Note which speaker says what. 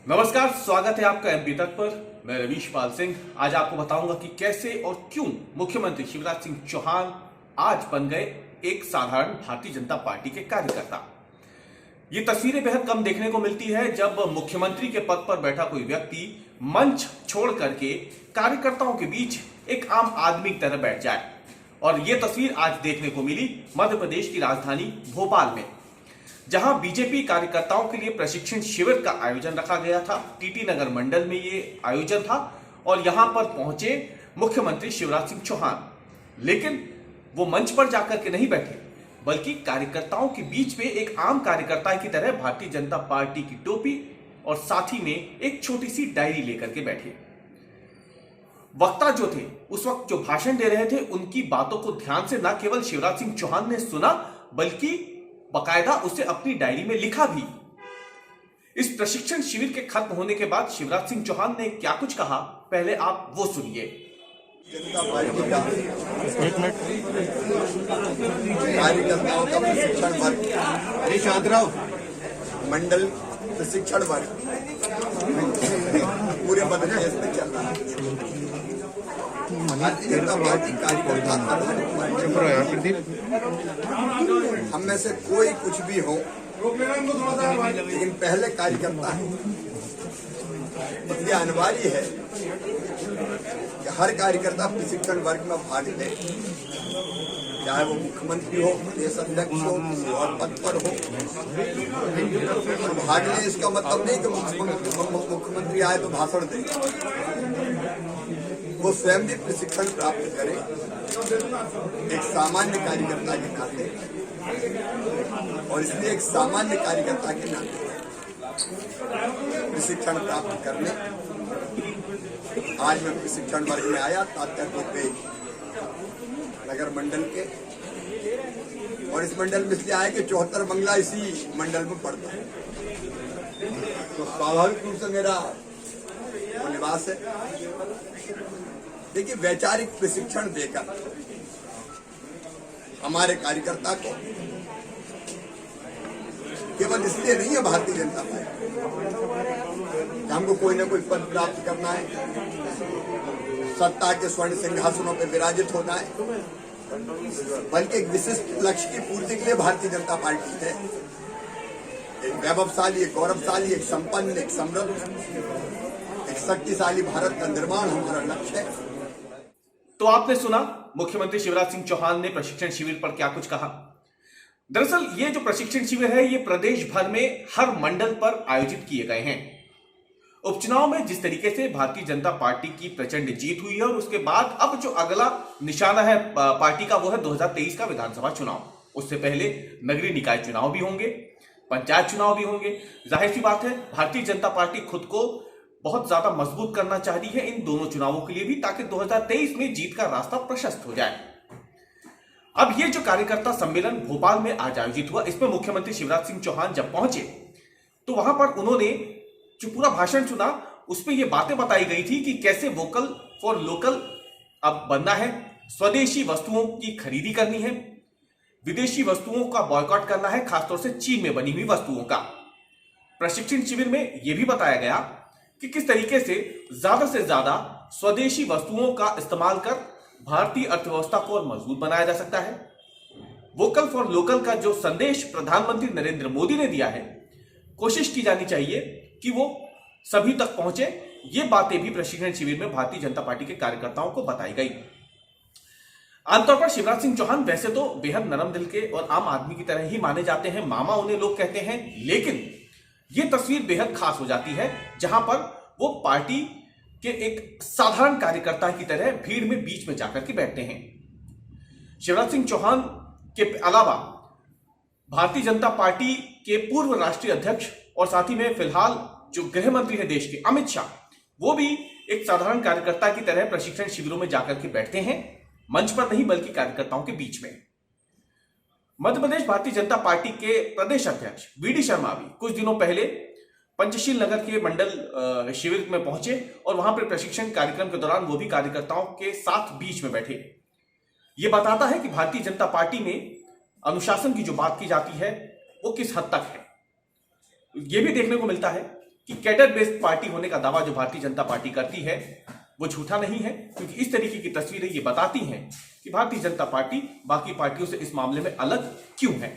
Speaker 1: नमस्कार, स्वागत है आपका एमपी तक पर। मैं रवीश पाल सिंह आज आपको बताऊंगा कि कैसे और क्यों मुख्यमंत्री शिवराज सिंह चौहान आज बन गए एक साधारण भारतीय जनता पार्टी के कार्यकर्ता। ये तस्वीरें बेहद कम देखने को मिलती है जब मुख्यमंत्री के पद पर बैठा कोई व्यक्ति मंच छोड़ करके कार्यकर्ताओं के बीच एक आम आदमी की तरह बैठ जाए। और ये तस्वीर आज देखने को मिली मध्य प्रदेश की राजधानी भोपाल में, जहां बीजेपी कार्यकर्ताओं के लिए प्रशिक्षण शिविर का आयोजन रखा गया था। टीटी नगर मंडल में ये आयोजन था और यहां पर पहुंचे मुख्यमंत्री शिवराज सिंह चौहान, लेकिन वो मंच पर जाकर के नहीं बैठे बल्कि कार्यकर्ताओं के बीच में एक आम कार्यकर्ता की तरह भारतीय जनता पार्टी की टोपी और साथ ही में एक छोटी सी डायरी लेकर के बैठे। वक्ता जो थे उस वक्त जो भाषण दे रहे थे, उनकी बातों को ध्यान से न केवल शिवराज सिंह चौहान ने सुना बल्कि बकायदा उसे अपनी डायरी में लिखा भी। इस प्रशिक्षण शिविर के खत्म होने के बाद शिवराज सिंह चौहान ने क्या कुछ कहा, पहले आप वो सुनिए।
Speaker 2: जनता पार्टी का कार्यकर्ताओं का प्रशिक्षण वर्ग, मंडल प्रशिक्षण वर्ग पूरे मध्य प्रदेश में चल रहा है। भारतीय जनता पार्टी कार्यकर्ता हम में से कोई कुछ भी हो, लेकिन पहले कार्यकर्ता है। इसलिए अनिवार्य है कि हर कार्यकर्ता प्रशिक्षण वर्ग में भाग ले, चाहे वो मुख्यमंत्री हो, प्रदेश अध्यक्ष हो, किसी और पद पर हो। भाग ले इसका मतलब नहीं कि मुख्यमंत्री आए तो भाषण दे, वो स्वयं भी प्रशिक्षण प्राप्त करे एक सामान्य कार्यकर्ता के नाते। और इसलिए एक सामान्य कार्यकर्ता के नाते प्रशिक्षण प्राप्त करने आज मैं प्रशिक्षण वर्ग में आया, तात्या नगर मंडल के। और इस मंडल में इसलिए आया कि 74 बंगला इसी मंडल में पड़ता है, तो स्वाभाविक रूप से मेरा वो निवास है। देखिए, वैचारिक प्रशिक्षण देकर हमारे कार्यकर्ता को केवल इसलिए नहीं है भारतीय जनता पार्टी कि हमको कोई ना कोई पद प्राप्त करना है, सत्ता के स्वर्ण सिंहासनों पर विराजित होना है, बल्कि एक विशिष्ट लक्ष्य की पूर्ति के लिए भारतीय जनता पार्टी है। एक वैभवशाली, एक गौरवशाली, एक संपन्न, एक समृद्ध, एक शक्तिशाली भारत का निर्माण हमारा लक्ष्य है।
Speaker 1: तो आपने सुना मुख्यमंत्री शिवराज सिंह चौहान ने प्रशिक्षण शिविर पर क्या कुछ कहा। दरअसल ये जो प्रशिक्षण शिविर है, ये प्रदेश भर में हर मंडल पर आयोजित किए गए हैं। उपचुनाव में जिस तरीके से भारतीय जनता पार्टी की प्रचंड जीत हुई है और उसके बाद अब जो अगला निशाना है पार्टी का, वो है 2023 का विधानसभा चुनाव। उससे पहले नगरीय निकाय चुनाव भी होंगे, पंचायत चुनाव भी होंगे। जाहिर सी बात है, भारतीय जनता पार्टी खुद को बहुत ज्यादा मजबूत करना चाह रही है इन दोनों चुनावों के लिए भी, ताकि 2023 में जीत का रास्ता प्रशस्त हो जाए। अब ये जो कार्यकर्ता सम्मेलन भोपाल में आज आयोजित हुआ, इसमें मुख्यमंत्री शिवराज सिंह चौहान जब पहुंचे तो वहां पर उन्होंने जो पूरा भाषण सुना, उसमें ये बातें बताई गई थी कि कैसे वोकल फॉर लोकल अब बनना है, स्वदेशी वस्तुओं की खरीदी करनी है, विदेशी वस्तुओं का बॉयकॉट करना है, खासतौर से चीन में बनी हुई वस्तुओं का। प्रशिक्षण शिविर में यह भी बताया गया कि किस तरीके से ज्यादा स्वदेशी वस्तुओं का इस्तेमाल कर भारतीय अर्थव्यवस्था को और मजबूत बनाया जा सकता है। वोकल फॉर लोकल का जो संदेश प्रधानमंत्री नरेंद्र मोदी ने दिया है, कोशिश की जानी चाहिए कि वो सभी तक पहुंचे। ये बातें भी प्रशिक्षण शिविर में भारतीय जनता पार्टी के कार्यकर्ताओं को बताई गई। आमतौर पर शिवराज सिंह चौहान वैसे तो बेहद नरम दिल के और आम आदमी की तरह ही माने जाते हैं, मामा उन्हें लोग कहते हैं, लेकिन यह तस्वीर बेहद खास हो जाती है जहां पर वो पार्टी के एक साधारण कार्यकर्ता की तरह भीड़ में बीच में जाकर के बैठते हैं। शिवराज सिंह चौहान के अलावा भारतीय जनता पार्टी के पूर्व राष्ट्रीय अध्यक्ष और साथ ही में फिलहाल जो गृह मंत्री है देश के, अमित शाह, वो भी एक साधारण कार्यकर्ता की तरह प्रशिक्षण शिविरों में जाकर के बैठते हैं, मंच पर नहीं बल्कि कार्यकर्ताओं के बीच में। मध्य प्रदेश भारतीय जनता पार्टी के प्रदेश अध्यक्ष वीडी शर्मा भी कुछ दिनों पहले पंचशील नगर के मंडल शिविर में पहुंचे और वहां पर प्रशिक्षण कार्यक्रम के दौरान वो भी कार्यकर्ताओं के साथ बीच में बैठे। ये बताता है कि भारतीय जनता पार्टी में अनुशासन की जो बात की जाती है वो किस हद तक है। ये भी देखने को मिलता है कि कैडर बेस्ड पार्टी होने का दावा जो भारतीय जनता पार्टी करती है वो झूठा नहीं है, क्योंकि इस तरीके की तस्वीरें ये बताती हैं कि भारतीय जनता पार्टी बाकी पार्टियों से इस मामले में अलग क्यों है।